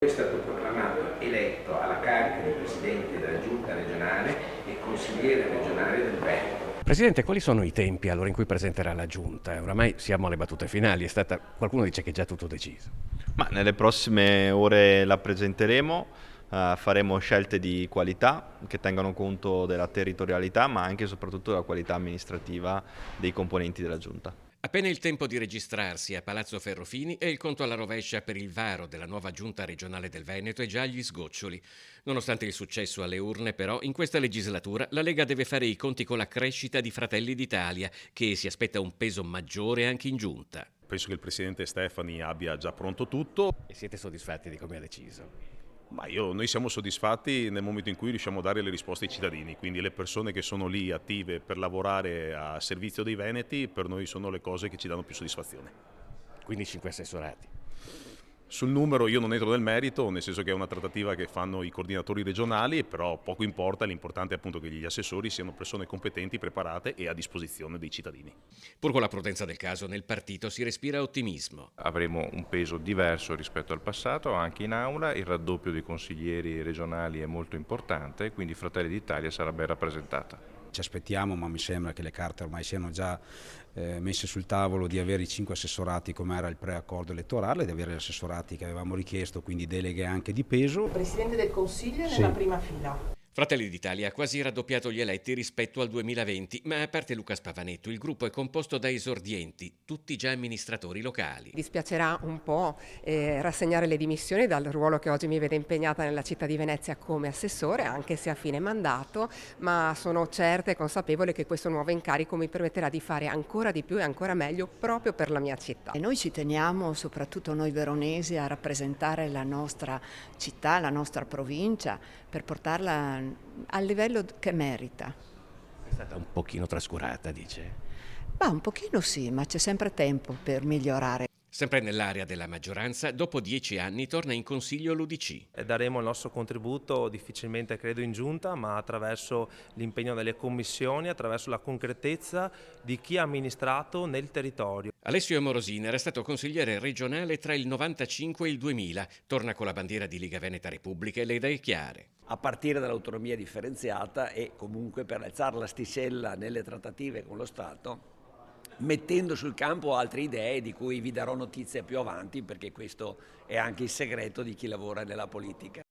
È stato proclamato eletto alla carica di Presidente della Giunta regionale e consigliere regionale del Veneto. Presidente, quali sono i tempi allora in cui presenterà la Giunta? Oramai siamo alle battute finali, qualcuno dice che è già tutto deciso. Ma nelle prossime ore la presenteremo, faremo scelte di qualità che tengano conto della territorialità, ma anche e soprattutto della qualità amministrativa dei componenti della Giunta. Appena il tempo di registrarsi a Palazzo Ferrofini e il conto alla rovescia per il varo della nuova Giunta regionale del Veneto è già agli sgoccioli. Nonostante il successo alle urne, però, in questa legislatura la Lega deve fare i conti con la crescita di Fratelli d'Italia, che si aspetta un peso maggiore anche in Giunta. Penso che il Presidente Stefani abbia già pronto tutto. E siete soddisfatti di come ha deciso? Noi siamo soddisfatti nel momento in cui riusciamo a dare le risposte ai cittadini, quindi le persone che sono lì attive per lavorare a servizio dei veneti, per noi sono le cose che ci danno più soddisfazione. Quindi 5 assessorati. Sul numero io non entro nel merito, nel senso che è una trattativa che fanno i coordinatori regionali, però poco importa, l'importante è appunto che gli assessori siano persone competenti, preparate e a disposizione dei cittadini. Pur con la prudenza del caso, nel partito si respira ottimismo. Avremo un peso diverso rispetto al passato, anche in aula, il raddoppio dei consiglieri regionali è molto importante, quindi Fratelli d'Italia sarà ben rappresentata. Ci aspettiamo, ma mi sembra che le carte ormai siano già messe sul tavolo, di avere i 5 assessorati come era il preaccordo elettorale, di avere gli assessorati che avevamo richiesto, quindi deleghe anche di peso. Il Presidente del Consiglio è Sì. nella prima fila. Fratelli d'Italia ha quasi raddoppiato gli eletti rispetto al 2020, ma a parte Luca Spavanetto, il gruppo è composto da esordienti, tutti già amministratori locali. Dispiacerà un po' rassegnare le dimissioni dal ruolo che oggi mi vede impegnata nella città di Venezia come assessore, anche se a fine mandato, ma sono certa e consapevole che questo nuovo incarico mi permetterà di fare ancora di più e ancora meglio proprio per la mia città. E noi ci teniamo, soprattutto noi veronesi, a rappresentare la nostra città, la nostra provincia, per portarla al livello che merita. È stata un pochino trascurata, dice. Un pochino sì, ma c'è sempre tempo per migliorare. Sempre nell'area della maggioranza, dopo 10 anni torna in consiglio l'UDC. Daremo il nostro contributo, difficilmente credo in giunta, ma attraverso l'impegno delle commissioni, attraverso la concretezza di chi ha amministrato nel territorio. Alessio Morosini era stato consigliere regionale tra il 95 e il 2000, torna con la bandiera di Liga Veneta Repubblica e le idee chiare. A partire dall'autonomia differenziata e comunque per alzare l'asticella nelle trattative con lo Stato, mettendo sul campo altre idee di cui vi darò notizia più avanti, perché questo è anche il segreto di chi lavora nella politica.